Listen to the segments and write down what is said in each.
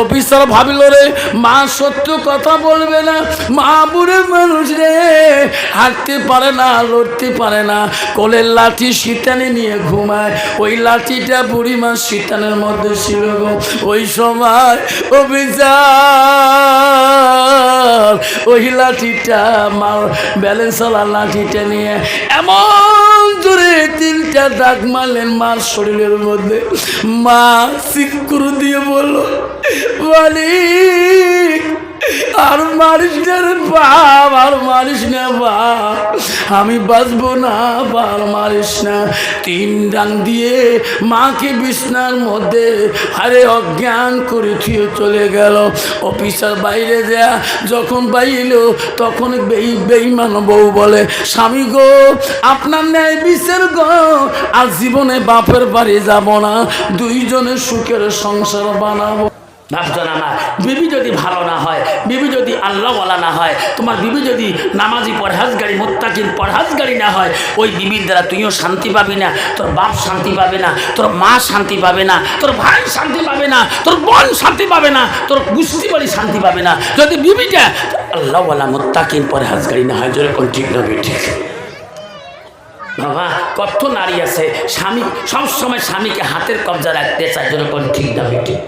Officer ভাবিল রে মা সত্য কথা বলবে না, মা বুড়ে মানুষ রে, হাঁটতে পারে না, লড়তে পারে না, কোলের লাঠি শীতানে নিয়ে ঘুমায়। ওই লাঠিটা বুড়ি মা শীতানের মধ্যে ছিল গো। ওই সময় অফিসার ওই লাঠিটা মা ব্যালেন্সওয়ালা লাঠিটা নিয়ে এমন জোরে 3টা দাগ মারলেন মার শরীরের মধ্যে। মা চিৎকার দিয়ে বলল, মালিক আর মারিস না রে বাপ, আর মারিস না বাপ, আমি বাঁচবো না, আর মারিস না। 3 ডাং দিয়ে মাকে বিছনার মধ্যে আরে অজ্ঞান করে থুয়ে চলে গেল। অফিসার বাইরে যা যখন বাইল তখন বেঈমান বউ বলে, স্বামী গো আপনার ন্যায় বিচার গো, আর জীবনে বাপের বাড়ি যাব না, 2 জনের সুখের সংসার বানাবো। ভাবছো না মা, বিবি যদি ভালো না হয়, বিবি যদি আল্লাহওয়ালা না হয়, তোমার বিবি যদি নামাজি পরহেজগারী মুত্তাকিন পরহেজগারী না হয়, ওই বিবির দ্বারা তুইও শান্তি পাবি না, তোর বাপ শান্তি পাবে না, তোর মা শান্তি পাবে না, তোর ভাই শান্তি পাবে না, তোর বোন শান্তি পাবে না, তোর গুষ্টি বাড়ি শান্তি পাবে না, যদি বিবিটা আল্লাহওয়ালা মুত্তাকিন পরহেজগারী না হয়। যেরকম ঠিক না ঠিক বাবা, কত নারী আছে স্বামী সবসময় স্বামীকে হাতের কবজা রাখতে চায়। যেরকম ঠিক না ঠিক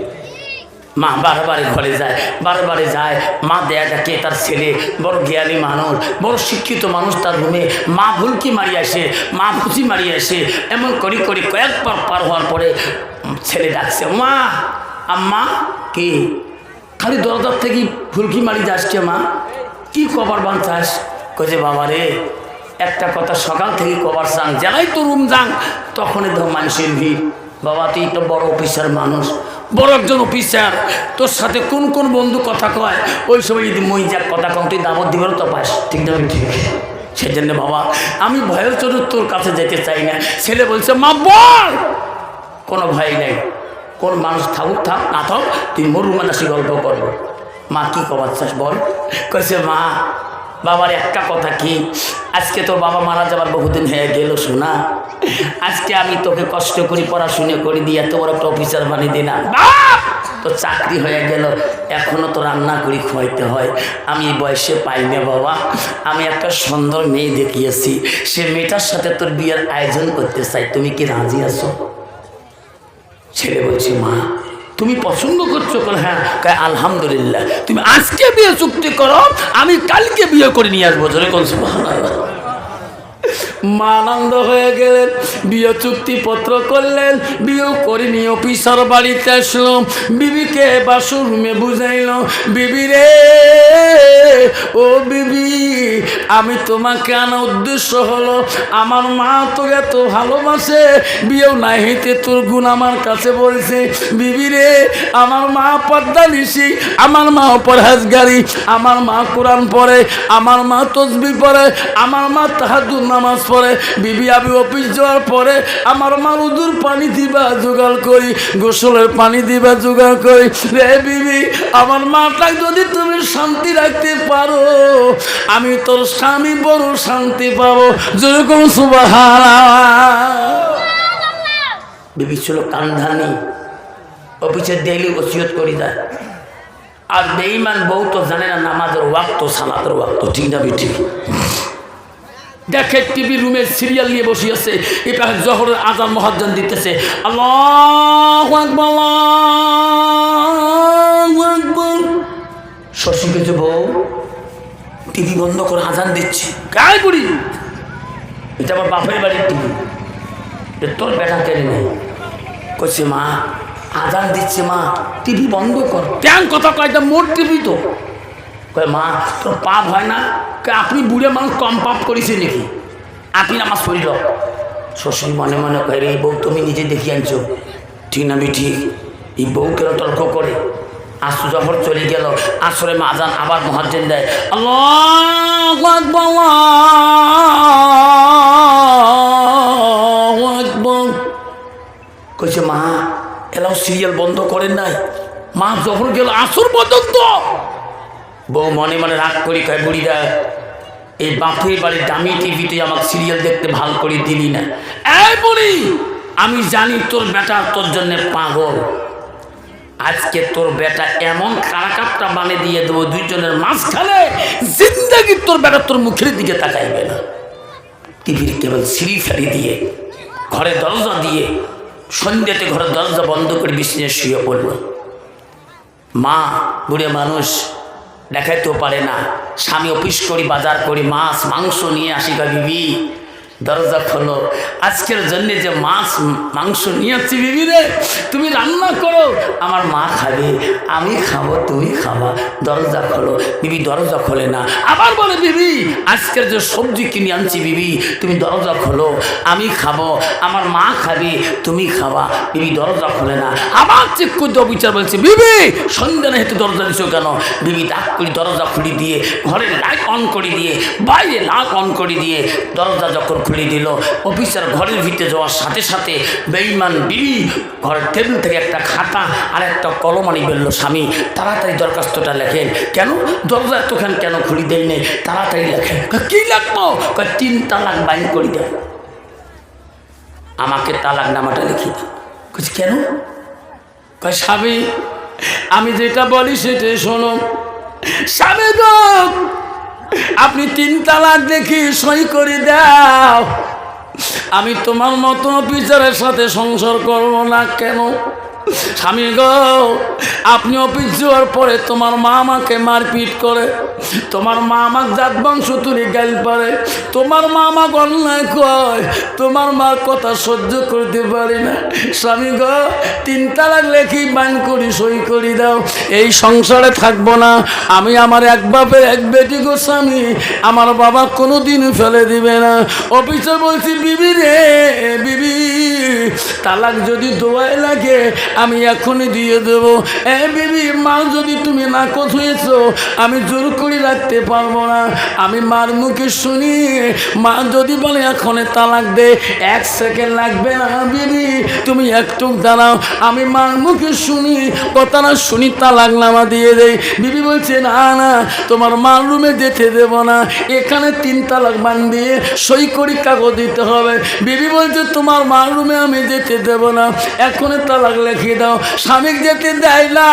মা বারবারে ঘরে যায়, বারবারে যায়, মা দেয়া দেখে তার ছেলে বড় জ্ঞানী মানুষ, বড় শিক্ষিত মানুষ, তার রুমে মা ভুলকি মারি আসে, মা ফুচি মারি আসে। এমন করি করি কয়েকবার পার হওয়ার পরে ছেলে ডাকছে, মা আম্মা কি খালি দরজার থেকে ফুলকি মারি যাচ্ছে মা, কি কবার বাঁচাস? কইছে বাবা রে একটা কথা, সকাল থেকে কবার চাং, জেলাই তো রুম যাং তখনই ধর মানুষের ভিড়। বাবা তুই তো বড় অফিসার মানুষ, বড় একজন অফিসার, তোর সাথে কোন কোন বন্ধু কথা কয়, ওই সময় যদি মই যাক কথা কম তুই দাবত দিবেন তো পাস, ঠিক না ঠিক? সেই জন্য বাবা আমি ভয়ের চোটে তোর কাছে যেতে চাই না। ছেলে বলছে মা বল, কোনো ভয় নেই, কোন মানুষ থাকুক থাক না থাক, তুই মরুমান আসি গল্প করবো। মা কি কবার চাস বল? কইছে মা বাবার একটা কথা কি, আজকে তোর বাবা মারা যাবার বহুদিন হয়ে গেল শোনা, আজকে আমি তোকে কষ্ট করি পড়াশুনো করে দিয়ে এত বড় একটা অফিসার বানিয়ে দিলাম, তোর চাকরি হয়ে গেল, এখনও তো রান্না করি খাওয়াইতে হয়, আমি এই বয়সে পাই না বাবা, আমি একটা সুন্দর মেয়ে দেখিয়েছি, সে মেয়েটার সাথে তোর বিয়ের আয়োজন করতে চাই, তুমি কি রাজি আছো? ছেলে বলছি মা তুমি পছন্দ করছো? হ্যাঁ। আলহামদুলিল্লাহ, তুমি আজকে বিয়ে চুক্তি করো, আমি কালকে বিয়ে করে নিয়ে আসবো। মা আনন্দ হয়ে গেলেন, বিয়ে চুক্তিপত্র করলেন, বিয়ে করে নিয়ে অফিসার বাড়িতে আসলো, বিবিকে বাসর রুমে বুঝাইল, বিবি রে ও বিবি আমি তোমাকে আনা উদ্দেশ্য হলো, আমার মা তোকে এত ভালোবাসে, বিয়েও নাই হইতে তোর গুণ আমার কাছে বলছে, বিবি রে আমার মা পর্দা নিশি, আমার মা পরহেজগারী, আমার মা কোরআন পড়ে, আমার মা তসবিহ পড়ে, আমার মা তাহাজ্জুদ নামাজ পড়ে, বিবি আমি অফিস যাওয়ার পরে আমার মা উজুর পানি দিবা জোগাড় করি, গোসলের পানি দিবা জোগাড় করি, রে বিবি আমার মাটা যদি তুমি শান্তি রাখতে পারো, আমি তোর স্বামী বড় শান্তি পাবো। যেরকম সুবহানাল্লাহ। বিবি ছিল কান্ধানি, অফিসের ডেইলি ওসিয়ত করি যায়, আর বেঈমান বউ তো জানে না নামাজের ওয়াক্ত সালাতের ওয়াক্ত, ঠিক না ঠিক? দেখে টিভি রুমের সিরিয়াল নিয়ে বসে আছে, এটা জোহরের আজান মুয়াজ্জিন দিতেছে, আল্লাহু আকবার আল্লাহু আকবার। শশী কেছে বউ টিভি বন্ধ করে আজান দিচ্ছে, গায়ে পড়ি, এটা আমার বাপের বাড়ির টিভি, তোর বেটা কেন নেই? কইছে মা আজান দিচ্ছে মা, টিভি বন্ধ কর। কেন কথা কয়? এটা মোট টিভি তো। কয় মা তোর পাপ হয় না? আপনি বুড়ে মানুষ কম পাপ করেছে নাকি? আপনি আমার শরীর। শ্বশুর মনে মনে কয় এই বউ তুমি নিজে দেখি আনছো, ঠিক না ঠিক? এই বউ কেন তর্ক করে? আসর যখন চলে গেল, আসরে মা আজান আবার মুয়াজ্জিন দেয়, আল্লাহু আকবার আল্লাহু আকবার। কইছে মা এলাও সিরিয়াল বন্ধ করেন নাই? মা যখন গেল আসর পর্যন্ত, বউ মনে মনে রাগ করি কয় বুড়িরা এই বাপের বাড়ির দামি টিভিতে আমাকে সিরিয়াল দেখতে ভাল করে দিলি না। এই বুড়ি আমি জানি তোর বেটা তোর জন্য পাগল, আজকে তোর বেটা এমন কারাকাপটা বানিয়ে দিয়ে দেবো, দুইজনের মাঝখানে জিন্দাগি তোর বেটা তোর মুখের দিকে তাকাইবে না। টিভির কেবল সিঁড়ি ফেরি দিয়ে, ঘরে দরজা দিয়ে, সন্ধ্যাতে ঘরের দরজা বন্ধ করে বিছানায় শুয়ে পড়ল। মা বুড়ে মানুষ, দেখাইতেও পারে না। স্বামী অফিস করি, বাজার করি, মাছ মাংস নিয়ে আসি, গা বিবি দরজা খোলো, আজকের জন্য যে মাছ মাংস নিয়ে আসছি বিবি রে, তুমি রান্না করো, আমার মা খাবে, আমি খাবো, তুমি খাবা, দরজা খোলো। বিবি দরজা খোলে না, আবার বলে বিবি আজকের যে সবজি কিনে আনছি বিবি তুমি দরজা খোলো, আমি খাবো, আমার মা খাবে, তুমি খাবা। বিবি দরজা খোলে না, আবার চেক করতে অবিচার বলছে বিবি সন্ধ্যা না হেতু দরজা দিছো কেন? বিবি ডাক করে দরজা খুলে দিয়ে, ঘরের লাইট অন করে দিয়ে, বাইরে লাইট অন করে দিয়ে দরজা যখন খুলে দিল, অফিসার ঘরের ভিতরে যাওয়ার সাথে সাথে বেঈমান বিবি ঘরের টেবিল থেকে একটা খাতা আর একটা কলম আনি বলল, স্বামী তাড়াতাড়ি দরখাস্তটা লেখেন। কেন? দরজা এতক্ষণ কেন খুলে দেয় নেই, তাড়াতাড়ি লেখেন। কি লাগবো? 3 তালাক বাইন করে দেয়, আমাকে তালাক নামাটা লিখি দেয়। কেন? স্বামী আমি যেটা বলি সেটাই শোনো। স্বামী গো আপনি 3 তালাক দেখি সই করে দাও, আমি তোমার মতো অফিসারের সাথে সংসার করব না। কেন? স্বামী গো আপনি অফিস যাওয়ার পরে তোমার মা আমাকে মারপিট করে, তোমার মা আমাকে জাত বংশ তুলে গাল পারে, তোমার মা আমাকে অন্যায় কয়, তোমার মার কথা সহ্য করতে পারি না। স্বামী গো 3 তালাক লেখি বাইন করি সই করি দাও, এই সংসারে থাকবো না আমি। আমার এক বাপের এক বেটি গো স্বামী, আমার বাবা কোনোদিন ফেলে দিবে না। অফিসে বলছি বিবি রে বিবি তালাক যদি দোয়াই লাগে আমি এখনই দিয়ে দেবো। বিবি মা যদি তুমি নাকচ হয়েছো আমি জোর করে রাখতে পারবো না, আমি মার মুখে শুনি। মা যদি বলে এখনই তালাক দে, 1 সেকেন্ড লাগবে না বিবি, তুমি একটু দাঁড়াও, আমি মার মুখে শুনি, কথা না শুনি তালাক নামা দিয়ে দেই। বিবি বলছে না না তোমার মার রুমে যেতে দেব না, এখানে 3 তালাক বান দিয়ে সই করি কাগজ দিতে হবে। বিবি বলছে তোমার মার রুমে আমি যেতে দেব না, এখনই তালাক লিখে দাও। স্বামী যেতে দেয় না,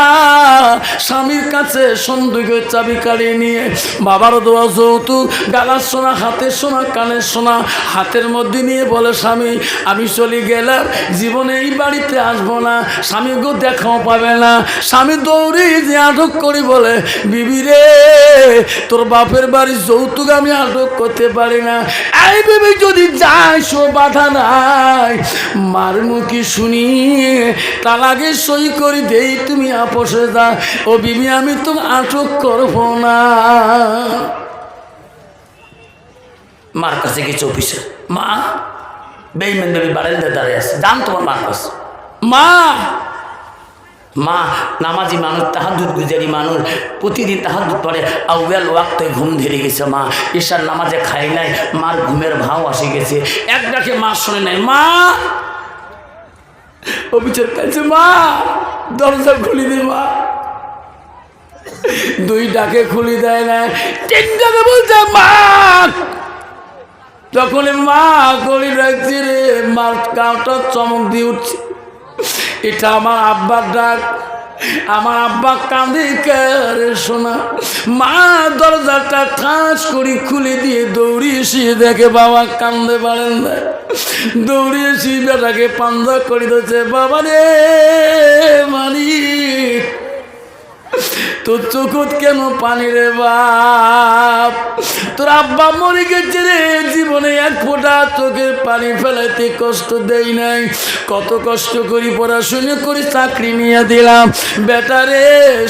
স্বামীর কাছে সন্দুকের চাবি কাড়িয়ে নিয়ে বাবার দোয়া যৌতুক, গালার সোনা, হাতের সোনা, কানের সোনা হাতের মধ্যে নিয়ে বলে স্বামী আমি চলে গেলাম, জীবনে এই বাড়িতে আসবো না, স্বামী গো দেখাও পাবে না। স্বামী দৌড়ে যে আটক করি বলে বিবি রে তোর বাপের বাড়ির যৌতুক আমি আটক করতে পারি না, এই বিবি যদি যাই সো বাধা নাই, মার মুখে শুনি তালাকে সই করে দেই, তুমি আপোষে যা। ও বিবি আমি তো আটক করবো না। মার কাছে গেছে অফিসে, মা বেঈমান বেবি বারান্দায় দাঁড়িয়ে আছে, যান তোমার মার কাছে। মা মা নামাজি মানুষ, তাহাজ্জুদ গুজারি মানুষ, প্রতিদিন তাহাজ্জুদ পড়ে, আউয়াল ওয়াক্তে ঘুম ধরে গেছে, মা ঈশার নামাজে খাই নাই, মার ঘুমের ভাও আসে গেছে, এক ডাকে মা শোনে নাই। মা অফিসের কাছে, মা দরজা খুলি দে, মা 2 ডাকে খুলি দেয় না, 3 ডাকে বলছে মা। যখন মা গলি রাখছি রে, মার গাঁটা চমক দিয়ে উঠছে, এটা আমার আব্বার ডাক। আমার আব্বা কাঁদে রে শোনা। মা দরজাটা ঠাস করে খুলে দিয়ে দৌড়িয়ে এসে দেখে বাবা কান্দে পারেন না, দৌড়িয়ে এসে বেটাকে পাঞ্জা করে দিচ্ছে, বাবা রে মালিক তোর চোখত কেন পানি রে বাপ, তোর আব্বা মরে গেছে রে, জীবনে 1 ফোঁটা চোখের পানি ফেলাইতে কষ্ট দেই নাই, কত কষ্ট করি পড়াশোনা করে চাকরি নিয়ে দিলাম, বেটারে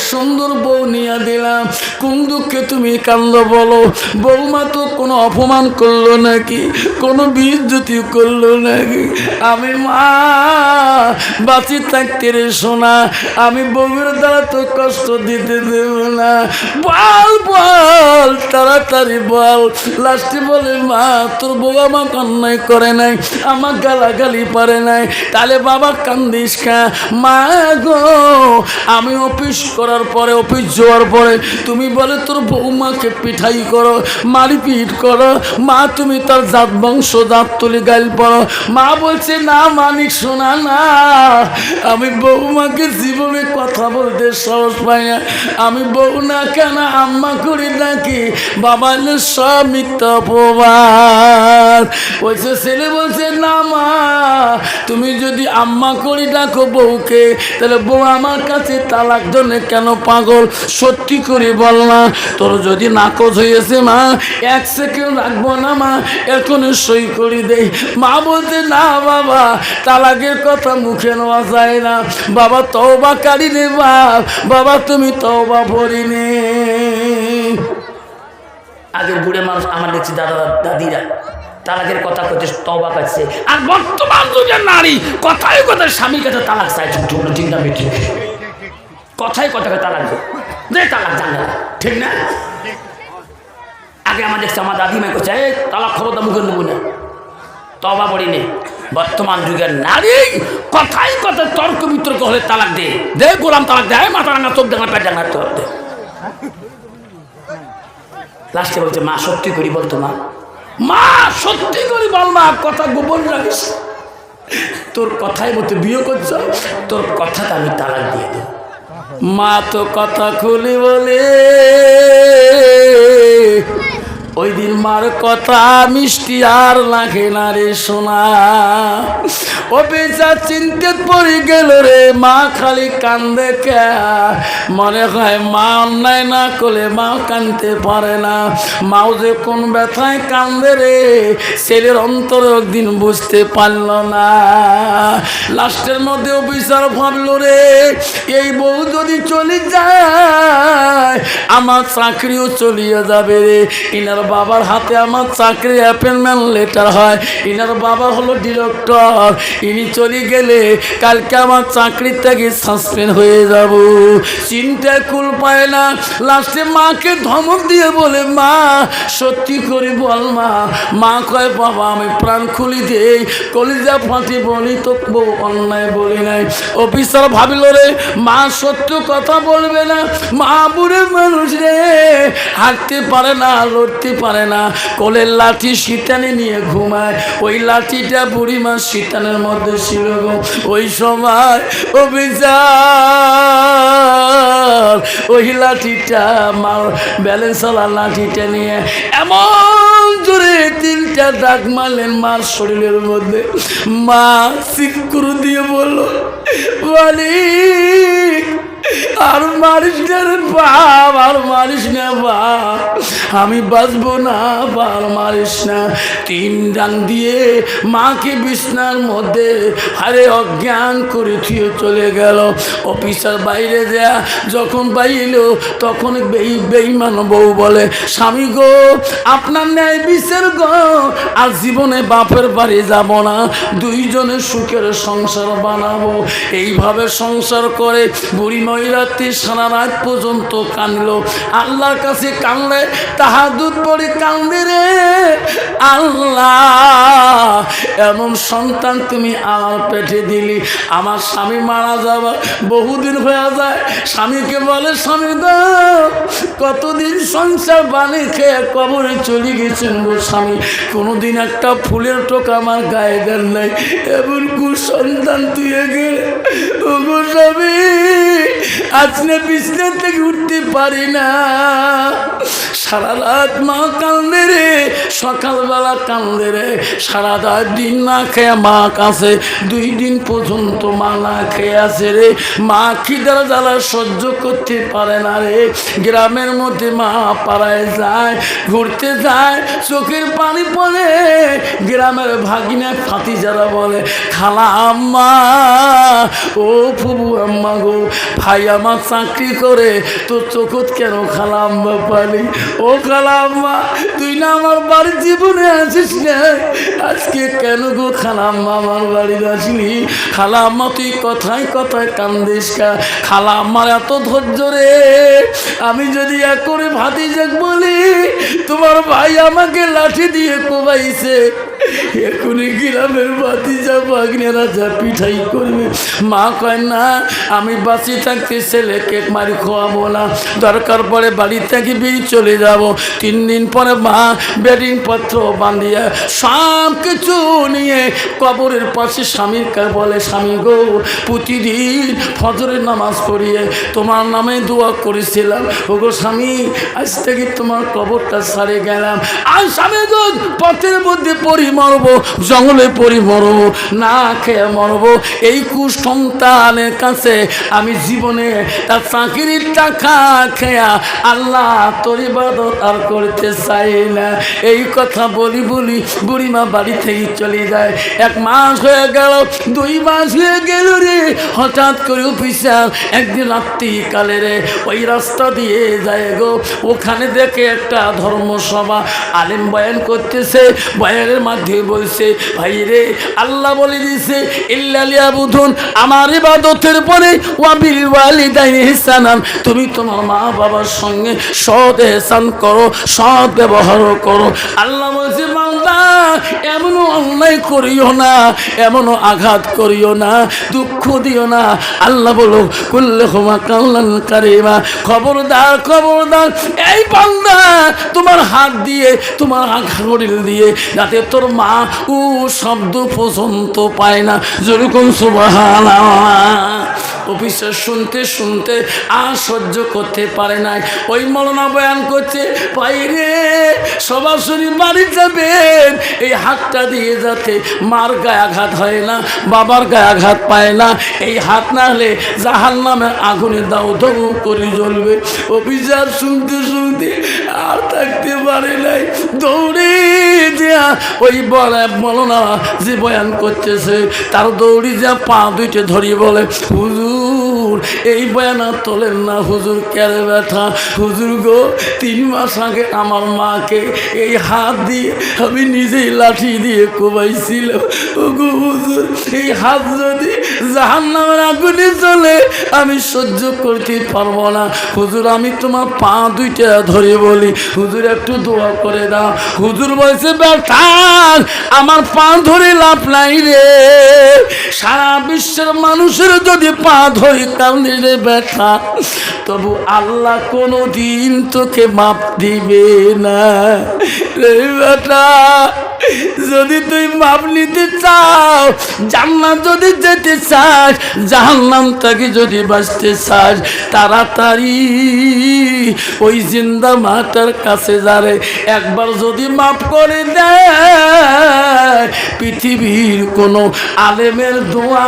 সুন্দর বউ নিয়ে দিলাম, কোন দুঃখে তুমি কান্দ বলো? বৌমা তো কোনো অপমান করলো নাকি, কোনো বিজ্জতি করলো নাকি? আমি মা বাঁচি থাকতে রে শোনা, আমি বউয়ের দ্বারা তো কষ্ট দিতে দেব না, বল বল তাড়াতাড়ি বল। লাস্টে বলে মা তোর বউ আমাকে অন্যায় করে নাই, আমার গালাগালি পারে নাই, তাহলে বাবা কান্দিস খা। মা গো আমি অফিস করার পরে, অফিস যাওয়ার পরে তুমি বলে তোর বৌমাকে পিঠাই করো, মারিপিট করো, মা তুমি তার জাত বংশ জাত তুলি গাইল পড়ো। মা বলছে না মানিক শোনা না, আমি বৌমাকে জীবনে কথা বলতে সাহস পাই না, আমি বউ না কেন আম্মা করি নাকি, বাবা সব মিথ্যা অপবাদ। বলছে ছেলে বলছে না মা তুমি যদি আম্মা করি ডাকো বউকে, তাহলে বউ আমার কাছে তালাক জন্য কেন পাগল, সত্যি করে বল না, তোর যদি নাকচ হয়েছে মা 1 সেকেন্ড রাখবো না মা, এখনই সই করে দেই। মা বলতে না বাবা তালাকের কথা মুখে নেওয়া যায় না, বাবা তওবা কারি নে বাপ, বাবা তুমি তওবা পড়ি নে। আগের বুড়ে মানুষ আমার দেখছি দাদা দাদিরা তালাকের কথা করতে তওবা করছে, আর বর্তমান যুগের নারী কথায় কথায় স্বামীর কাছে তালাক চাইছে, ঠিক না বেঠিক? কথায় কথায় তালাক দে তালাক জানে না, ঠিক না? আগে আমার দেখছি আমার দাদিমাই করছে এই তালাক খবরটা মুখে নেব না, তওবা পড়ি নে। বর্তমান যুগের নারী কথায় কথায় তর্ক বিতর্ক হলে তালাক দে দে, গোলাম তালাক দেয়, মাথা রাঙা চোখ দেখা পেট ডাঙা তোর দে। লাস্টে বলছে মা সত্যি করি বলতো, মা মা সত্যি করি বল মা, কথা গোপন রাখিস, তোর কথাই মতো বিয়ে করছ, তোর কথাটা আমি তালাক দিয়ে দেব। মা তো কথা খুলি বলে ওই দিন মার কথা মিষ্টি আর লাগে না রে সোনা, ও বেচা চিনতে পড়ে গেল রে, মা খালি কান্দে কে, মনে হয় মা অন্যায় না করলে মা কানতে পারে না, মাও যে কোন ব্যথায় কান্দে রে, ছেলের অন্তরে একদিন বুঝতে পারল না। লাস্টের মধ্যে অফিসার ভাবলো রে এই বউ যদি চলে যায় আমার চাকরিও চলিয়ে যাবে রে, ইনার বাবার হাতে আমার চাকরি অ্যাপয়েন্টমেন্ট লেটার হয়, ইনার বাবা হলো ডিরেক্টর, ইনি চলে গেলে কালকে আমার চাকরি থেকে সাসপেন্ড হয়ে যাব, চিন্তায় কুল পায় না। লাস্টে মাকে ধমক দিয়ে বলে মা সত্যি করে বল মা, মা কয় বাবা আমি প্রাণ খুলি দেই, কলিজা ফাটি বলি তো বউ অন্যায় বলি নাই। অফিসার ভাবিল রে মা সত্য কথা বলবে না, মা বুড়ে মানুষ রে, হাঁটতে পারে না লড়তে পারে না, কোলের লাঠি শীতানে নিয়ে ঘুমায়, ওই লাঠিটা বুড়ি মা শীতানের মধ্যে ছিল গো। ওই সময় অফিসার ওই লাঠিটা মার ব্যালেন্সওয়ালা লাঠিটা নিয়ে এমন জোরে 3টা দাগ মারলেন মার শরীরের মধ্যে। মা চিৎকার দিয়ে বলল মালিক আর মারিস না রে বাপ, আর মারিস না বাপ, আমি বাঁচবো না, আর মারিস না। 3 ডাং দিয়ে মাকে বিছনার মধ্যে আরে অজ্ঞান করে থুয়ে চলে গেল। অফিসার বাইরে যা যখন বাইল তখন বেঈমান বউ বলে স্বামী গো আপনার ন্যায় বিচার গো, আর জীবনে বাপের বাড়ি যাব না, 2 জনের সুখের সংসার বানাবো। এইভাবে সংসার করে বুড়ি রাত্রি সারা রাত পর্যন্ত কাঁদলো, আল্লাহর কাছে কাঁদলে তাহাজ্জুদ পড়ে কান্দে রে আল্লাহ এমন সন্তান তুমি আমার পেটে দিলি, আমার স্বামী মারা যাওয়া বহুদিন হয়ে যায়। স্বামীকে বলে স্বামী গো কতদিন সংসার বানি খেয়ে কবরে চলে গেছেন গো স্বামী, কোনোদিন একটা ফুলের টোকা আমার গায়ে দেন নাই, এমন কুসন্তান তুই গেলে ও গো স্বামী আজকে বিছনা থেকে উঠতে পারি না, সারা রাত মা কান্দে রে, সকালবেলা কান্দে রে, সারা রাত দিন না খেয়ে মা কাছে 2 দিন পর্যন্ত মা না খেয়ে আছে রে, মা খিদার জ্বালা সহ্য করতে পারে না রে। গ্রামের মধ্যে মা পাড়ায় যায়, ঘুরতে যায়, চোখের পানি পড়ে, গ্রামের ভাগিনা ফাতি যারা বলে খালা আম্মা ও ফুবু আম্মা গো ভাই আমার চাকরি করে তোর চোখত কেন খালাম্মা পালি? ও খালাম্মা, তুই না আমার বাড়ির জীবনে আসিস না, আজকে কেন গো খালাম্মা আমার বাড়িতে আসলি? খালাম্মা তুই কথায় কথায় কান্দিস কা? খালাম্মার এত ধৈর্য রে, আমি যদি এক করে ভাতিজাক বলি তোমার ভাই আমাকে লাঠি দিয়ে কোবাইছে, এখনই গ্রামের ভাতিজা ভাগ্নেরা যা পিঠাই করবে। মা কয় না, আমি বাঁচি থাকতে ছেলেকে মারি খাওয়াবো না, দরকার পড়ে বাড়ি থেকে বেরিয়ে চলে যাব। 3 দিন পরে মা বেডিং পত্র বাঁধিয়া সব কিছু নিয়ে কবরের পাশে স্বামীর বলে, স্বামী গো, প্রতিদিন ফজরের নামাজ পড়িয়ে তোমার নামে দোয়া করেছিলাম, ও গো স্বামী, আজ থেকে তোমার কবরটা সারে গেলাম। আর স্বামী গো, পথের মধ্যে পড়ি মরবো, জঙ্গলে পড়ি মরবো, না খেয়ে মরবো, এই কুসন্তানের কাছে আমি জীবনে তার চাকরির টাকা খেয়া আল্লাহ তোর ইবাদত আর করতে চাই না। এই কথা বলি বলি বুড়িমা বাড়ি থেকে চলে যায়। 1 মাস হয়ে গেল, 2 মাস হয়ে গেল রে। হঠাৎ করে অফিসার একদিন রাত্রিকালে রে ওই রাস্তা দিয়ে যায় গো, ওখানে দেখে একটা ধর্মসভা, আলেম বয়ান করতেছে। বয়ানের মাধ্যমে বলছে, ভাই রে, আল্লাহ বলে দিছে ইল্লালিয়াবুদুন, আমার ইবাদতের পরে ওয়াবিল ওয়ালিদাইনি ইহসানান, তুমি তোমার মা বাবার সঙ্গে সৎ ইহসান করো, সৎ ব্যবহার করো। আল্লাহ বলছে, বান্দা এমন অন্যায় করিও না, এমন আঘাত করিও না, দুঃখ দিও না। আল্লাহ বলো, কুল্লুহুমা কাওলান কারীমা, খবরদার খবরদার, এই বান্দা তোমার হাত দিয়ে, তোমার আঙ্গুল দিয়ে যাতে তোর মা ও শব্দ পর্যন্ত পায় না। যেরকম সুবহানাল্লাহ। অফিসার শুনতে শুনতে আর সহ্য করতে পারে নাই, ওই মৌলানা বয়ান করছে, বাইরে সরাসরি বাড়ি যাবেন, এই হাতটা দিয়ে যাতে মার গায়ে আঘাত হয় না, বাবার গায়ে আঘাত পায় না, এই হাত না হলে জাহান্নামের আগুনে দাও দাও করে জ্বলবে। অফিসার শুনতে শুনতে আর থাকতে পারে নাই, দৌড়ে যা ওই মৌলানা যে বয়ান করতেছে তার দৌড়ি যা পা দুইটে ধরিয়ে বলে, হুজুর এই বয়ান আর তোলেন না, হুজুর কেড়ে ব্যথা, হুজুর গো 3 মাস আগে আমার মাকে এই হাত দিয়ে আমি নিজেই লাঠি দিয়ে কোবাইছিল, ও গো হুজুর এই হাত যদি জাহান্নামের আগুনে চলে আমি সহ্য করতে পারবো না, হুজুর আমি তোমার পা দুইটা ধরে বলি, হুজুর একটু দোয়া করে দাও। হুজুর বলছে, ব্যথা আমার পা ধরে লাভ নাই রে, সারা বিশ্বের মানুষের যদি পা ধরি তাহলে রে ব্যথা, তবু আল্লাহ কোনো দিন তোকে মাপ দিবে না রে বেটা। যদি তুই মাপ নিতে চাও, জান্নাত যদি যেতে চাস, জাহান্নাম থেকে যদি বাঁচতে চাস, তাড়াতাড়ি ওই জিন্দা মাতার কাছে যারে একবার যদি মাপ করে দেয়, পৃথিবীর কোনো আলেমের দোয়া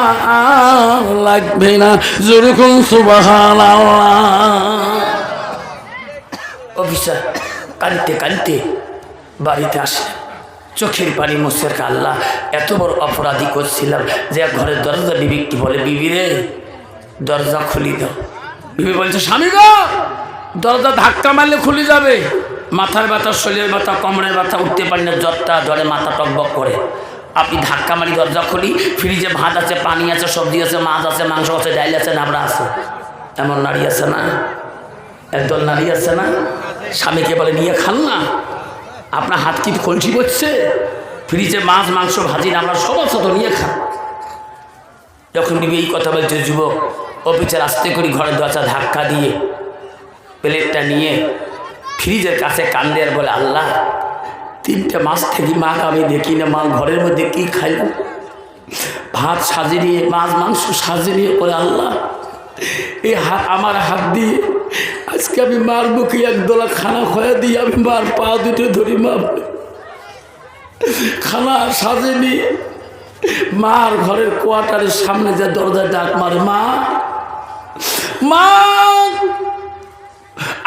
লাগবে না। যেরকম সুবহানাল্লাহ। অফিসার কাঁদতে কাঁদতে বাড়িতে আসলেন, চোখের পানি মুছে, আল্লাহ এত বড় অপরাধী করছিলাম যে ঘরের দরজা বিবিকে বলে, বিবি রে দরজা খুলি দাও। বিবি বলছে, স্বামী গো দরজা ধাক্কা মারলে খুলে যাবে, মাথার ব্যথা, শরীরের ব্যথা, কোমরের ব্যথা, উঠতে পারি না, জ্বরটা জ্বরে মাথা টকবক করে, আপনি ধাক্কা মারি দরজা খুলি, ফ্রিজে ভাত আছে, পানি আছে, সবজি আছে, মাছ আছে, মাংস আছে, ডাইল আছে, নাবড়া আছে। এমন নারী আছে না, একদল নারী আছে না, স্বামীকে বলে নিয়ে খান না, আপনার হাত কি কলসি করছে, ফ্রিজে মাছ মাংস ভাজি আমরা সব আছে তো নিয়ে খান। যখন বিবি এই কথা বলছে, যুবক অফিসের আস্তে করে ঘরের দরজা ধাক্কা দিয়ে প্লেটটা নিয়ে ফ্রিজের কাছে কান্দে আর বলে, আল্লাহ 3টে মাস থেকে মাকে আমি দেখি না, মা ঘরের মধ্যে কি খাইলাম, ভাত সাজিয়ে নিয়ে মাছ মাংস সাজিয়ে নিয়ে বলে, আল্লাহ এই হাত আমার হাত দিয়ে আজকে আমি মার মুখে একদলা খানা খোয়া দিয়ে আমি মার পা দুটো ধরি, মা খানা সাজে নিয়ে মার ঘরের কোয়ার্টারের সামনে যে দরজায় ডাক মারে, মা মা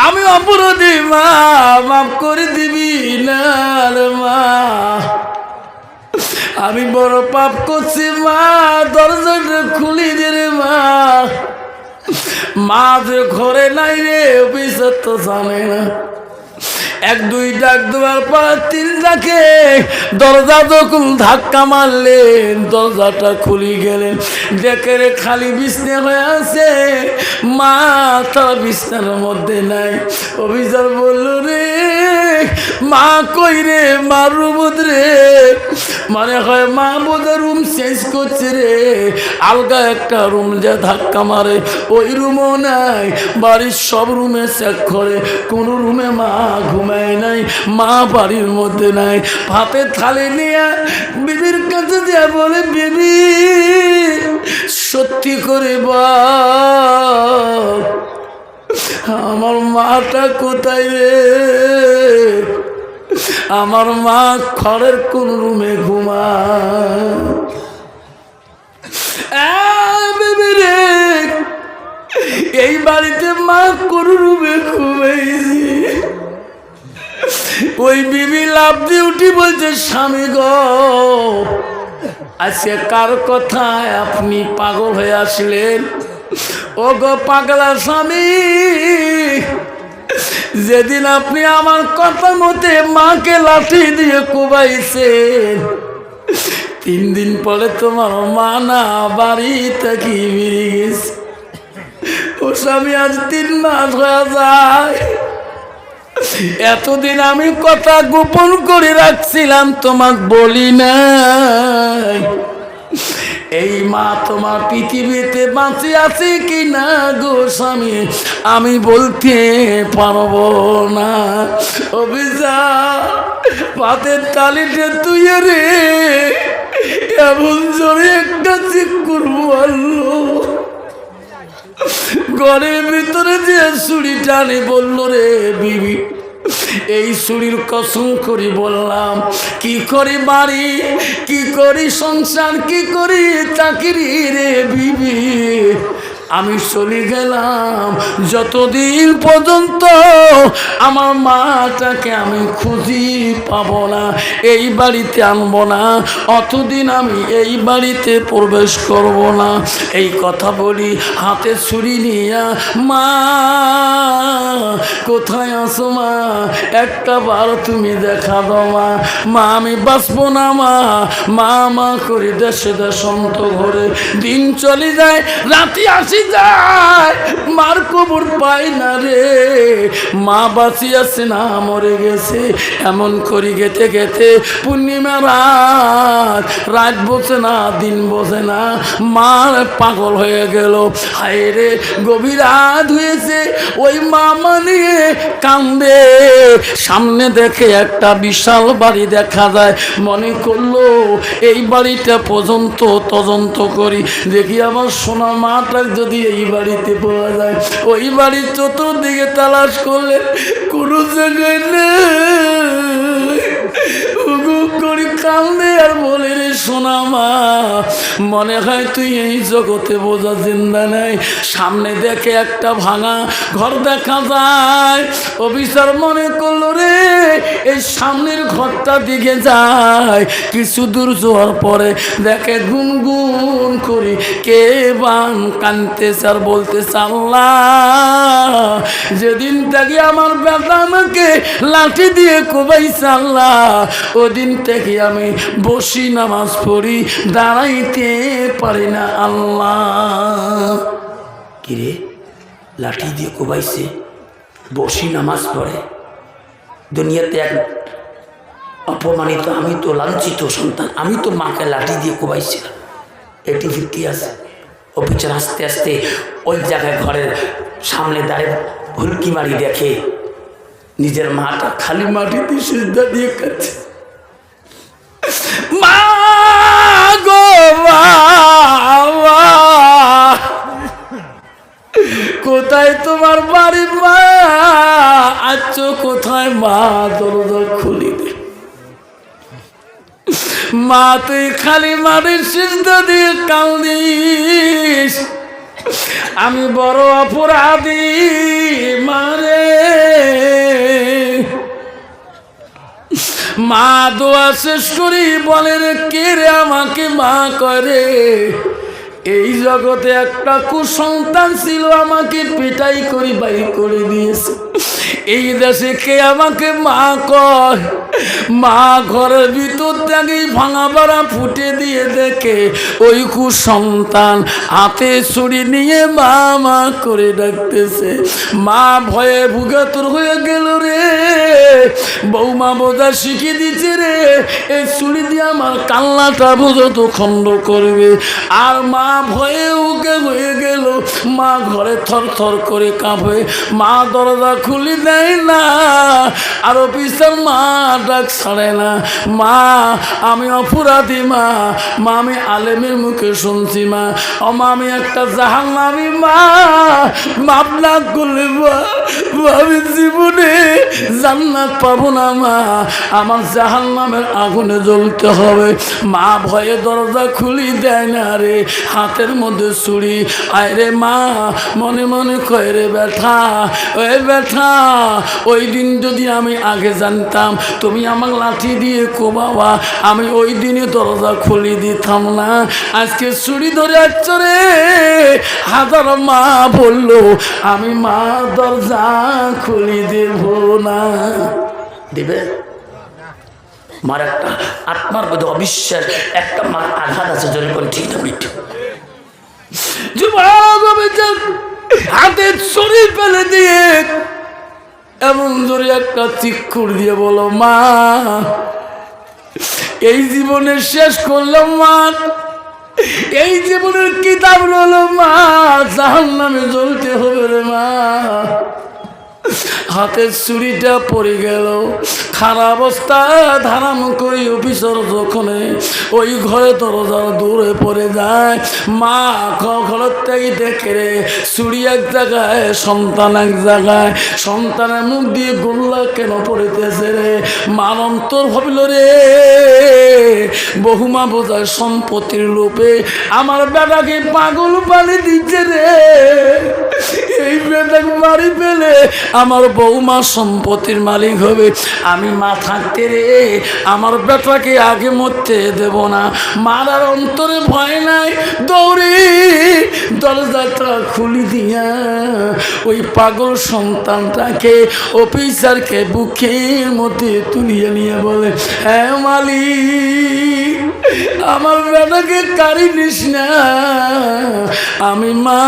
আমি অপরাধী, মা মাফ করে দিবি না রে মা, আমি বড় পাপ করছি মা, দরজাটা খুলি দে রে মা। মা যে ঘরে নাই রে অফিসে তো জানে না। এক দুই ডাক দেওয়ার পর তিন ডাকে দরজা যখন ধাক্কা মারলেন দরজাটা খুলে গেলেন, দেখে রে খালি বিছনা হয়ে আছে, মা তার বিছনার মধ্যে নাই। অফিসার বলল রে মা কই রে, মা রুম রে, মানে হয় মা বোধহয় রুম চেঞ্জ করছে রে, আলগা একটা রুম যে ধাক্কা মারে ওই রুমও নাই, বাড়ির সব রুমে চেক করে কোনো রুমে মা ঘুমায় নাই, মা বাড়ির মধ্যে নাই। ভাতের থালি নিয়ে বিবির কাছে দিয়ে বলে বিবি সত্যি করে বল আমার মাটা কোথায় রে, আমার মা ঘরের কোন রুমে ঘুমায়। বিবি রে এই বাড়িতে মা কোন রুমে ঘুমাইছি। ওই বিবি লাফ দিয়ে উঠি বলছে স্বামী গো আজকে কার কথায় আপনি পাগল হয়ে আসলেন? ও গো পাগলা স্বামী, যেদিন আপনি আমার কথা মতে মাকে লাঠি দিয়ে কোবাইছেন 3 দিন পরে তোমার মা না বাড়ি থেকে বেরিয়ে গেছে। ও স্বামী আজ 3 মাস হয়ে যায়, এতদিন আমি কথা গোপন করে রাখছিলাম তোমাকে বলি নাই। এই মা তোমার পৃথিবীতে বাঁচে আছে কি না গো স্বামী আমি বলতে পারবো না। অভিযান পাতের তালিতে তুই রে এমন জোরে একটা চেক করবো ঘরের ভিতরে যে ছুরি টানে বললো রে বিবি এই ছুরির কসম করি বললাম কি করি বাড়ি, কি করি সংসার, কি করি চাকরি রে বিবি, আমি চলে গেলাম যতদিন পর্যন্ত আমার মাটাকে আমি খুঁজি পাবো না, এই বাড়িতে আনবো না, অতদিন আমি এই বাড়িতে প্রবেশ করব না। এই কথা বলি হাতে ছুরি নিয়ে মা কোথায় আসো মা, একটা বার তুমি দেখা দাও মা, মা আমি বাঁচবো না মা, মা মা করে দেশে দেশান্ত ঘরে দিন চলে যায়, রাতে আসি যায় মার কবর পাই না রে, মা বাঁচি আছে না মরে গেছে। এমন করি গেতে গেতে পূর্ণিমা রাত, রাত বসে না দিন বসে না, মার পাগল হয়ে গেল। হায় রে গভীর রাত হয়েছে, ওই মা নিয়ে কান্দে, সামনে দেখে একটা বিশাল বাড়ি দেখা যায়, মনে করলো এই বাড়িটা পর্যন্ত তদন্ত করি, দেখি আমার সোনা মাটা যদি এই বাড়িতে পাওয়া যায়। ওই বাড়ির চতুর্দিকে তালাশ করলে কোনো জায়গায় নেই। করি কান্দে আর বলে রে সোনা মা মনে হয় তুই এই জগতে বোঝা জিন্দা নাই। সামনে দেখে একটা ভাঙা ঘর দেখা যায়, অফিসার মনে করলো রে এই সামনের ঘরটা দিকে যায়, কিছু দূর যাওয়ার পরে দেখে গুনগুন করি কে বান কানতেছে আর বলতেছে আল্লাহ যেদিন থেকে আমার বেটা আমাকে লাঠি দিয়ে কোবাইছে আল্লাহ ওদিন থেকে আমি বসি নামাজ পড়ি, দাঁড়াইতে পারি না আল্লাহ। কিরে লাঠি দিয়ে কোবাইছে, বসি নামাজ পড়ে, দুনিয়াতে এক অপমানিত, আমি তো লাঞ্ছিত সন্তান, আমি তো মাকে লাঠি দিয়ে কোবাইছিলাম, এটি ভিত্তি আছে। অফিসার আস্তে আস্তে ওই জায়গায় ঘরের সামনে দাঁড়িয়ে হুলকি মারি দেখে নিজের মাটা খালি মাটিতে সিজদা দিয়ে কাছে, মা গো বাবা কোথায় তোমার বাড়ি মা, আছো কোথায় মা, দরজা খুলি দে মা, তুই খালি মাটির সিজদা দিয়ে কান্দিস, আমি বড় অপরাধী মারে। মা দোয়া শেষ করি বলে রে কে রে আমাকে মা করে, এই জগতে একটা কুসন্তান ছিল, আমাকে পিটাই করে বাড়ি করে দিয়েছে। এই দেশে কে আমাকে মা কয়? মা ঘরের ভিতর থেকেই ভাঙা বাড়া ফুটে দিয়ে দেখে ওই কুসন্তান হাতে ছুরি নিয়ে মা মা করে ডাকতেছে। মা ভয়ে ভুগাতুর হয়ে গেল রে, বৌমা বোঝা শিখিয়ে দিচ্ছে রে, এই ছুরি দিয়ে আমার কান্নাটা বোঝাতো খণ্ড করবে। আর মা ভয়ে উকে হয়ে গেল, মা ঘরে থর থর করে কাঁপে, মা দরজা খুলি দেয় না, আর অফিসার মা ডাক ছাড়ে না। মা আমি অপরাধী, মা মা আমি আলেমের মুখে শুনছি, মা ও মা আমি একটা জাহান্নামী, মা মাপ না করলে আমি জীবনে জান্নাত পাবো না, মা আমার জাহান্নামের আগুনে জ্বলতে হবে। মা ভয়ে দরজা খুলি দেয় না রে, হাতের মধ্যে ছুরি। আয় রে মা মনে মনে কয় রে ব্যথা, ওই ব্যথা ওই দিন যদি আমি আগে জানতাম তুমি আমার লাঠি দিয়ে কোবাবা, আমি ওই দিনে দরজা খুলি দিতাম না। আজকে ছুরি ধরে আসছ রে। হাজার মা বলল আমি মা দরজা খুলি দেব না। দিবে? মার একটা আত্মার মধ্যে অবিশ্বাস, একটা মার আঘাত আছে, জোরে কোন ঠিক না মিঠু? হাতে ছুরি ফেলে দিয়ে এমন জোরে একটা চিৎকার দিয়ে বলো মা এই জীবনের শেষ করলাম, মা এই জীবনের কিতাব রইল, মা জাহান্নামে জ্বলতে হবে রে মা। হাতের ছুরিটা পড়ে গেল, খারাপ অবস্থা ধারাম করে অফিসর যখন ওই ঘরে দরজা দূরে পড়ে যায়, মা ঘরের থেকে দেখে রে ছুরি এক জায়গায়, সন্তান এক জায়গায়। সন্তানের মুখ দিয়ে গোল্লা কেন পড়িতেছে রে? মান অন্তর ভাবিল রে, বহুমা বোঝায় সম্পত্তির লোপে আমার বেটাকে পাগল পানি দিচ্ছে রে। এই বেটাকে মারি পেলে আমার বৌমা সম্পত্তির মালিক হবে। আমি মা থাকতে রে আমার বেটাকে আগে মরতে দেব না। মারার অন্তরে ভয় নাই, দৌড়ে দরজাটা খুলি দিয়া ওই পাগল সন্তানটাকে অফিসারকে বুকের মধ্যে তুলিয়ে নিয়ে বলে, হ্যাঁ মালিক আমার বেটাকে কারি নিস না, আমি মা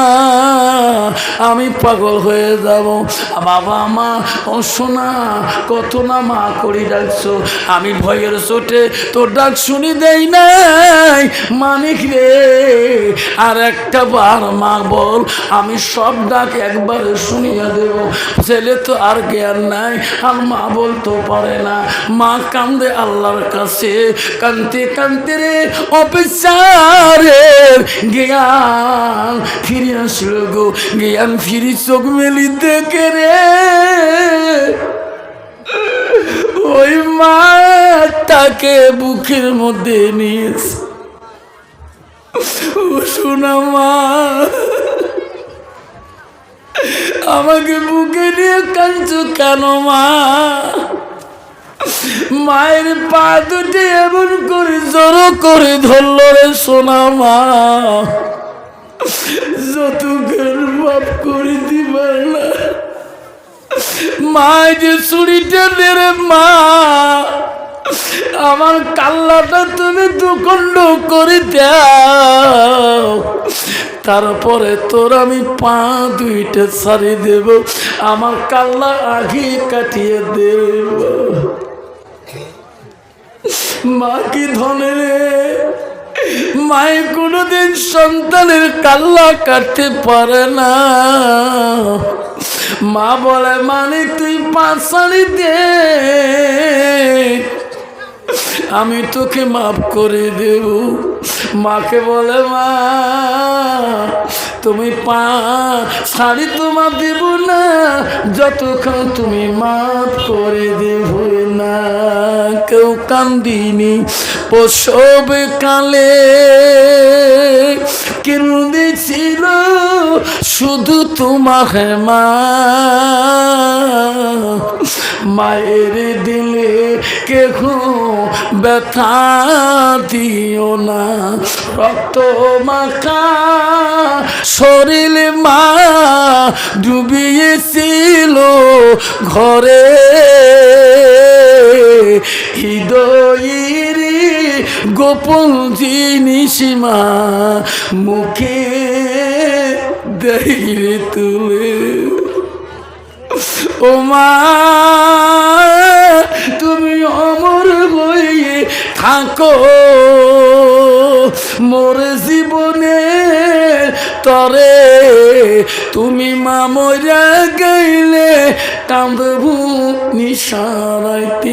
আমি পাগল হয়ে যাব। বাবা মা ও শোনা কত না মা করি ডাকছো, আমি ভয়ের চোটে তোর ডাক শুনি দেই নাই মানিক রে। আর একটা বার মা বল, আমি সব ডাক একবারে শুনিয়া দেব। ছেলে তো আর জ্ঞান নাই, আর মা বলতে পারে না। মা কান্দে আল্লাহর কাছে, কানতে কানতে রে অফিসারের জ্ঞান ফিরে আসল গো। জ্ঞান ফিরি চোখ মেলি দেখে রে ওই মা তাকে বুকের মধ্যে নিয়েছে। ও শোনা মা আমাকে বুকে নিয়ে কাঁদছো কেন মা? মায়ের পা দুটি এমন করে জড়ো করে ধরল রে সোনা মা, যতক্ষণ মাপ করে দিবার না। মা যে ছুরিটা নেড়ে মা আমার কাল্লাটা তুমি দুখণ্ড করে দাও, তারপরে তোর আমি পা দুইটা ছাড়ি দেব, আমার কাল্লা আগে কাটিয়ে দেব। মা কি ধনে রে, মায়ে কোনোদিন সন্তানের কাল্লা কাটতে পারে না। মা বলে মানে তুই পাঁচালি দে, আমি তোকে মাফ করে দেব। মাকে বলে মা তুমি পা শাড়ি তোমার দেব না যতক্ষণ তুমি মাফ করে দেব না। কেউ কান্দিনি প্রসব কালে, কেঁদেছিল শুধু তোমার মা। মায়ের দিলে কেহ ব্যথা দিও না, রক্ত মাখা শরীর মা ডুবিয়েছিল ঘরে হৃদয়ের গোপন জিনিস মা মুখে দেয় তুলে ও মা তুমি অমর হয়ে থাকো মোর জীবনে তরে তুমি মা মরা গেলে কাঁদবু নিশারাইতে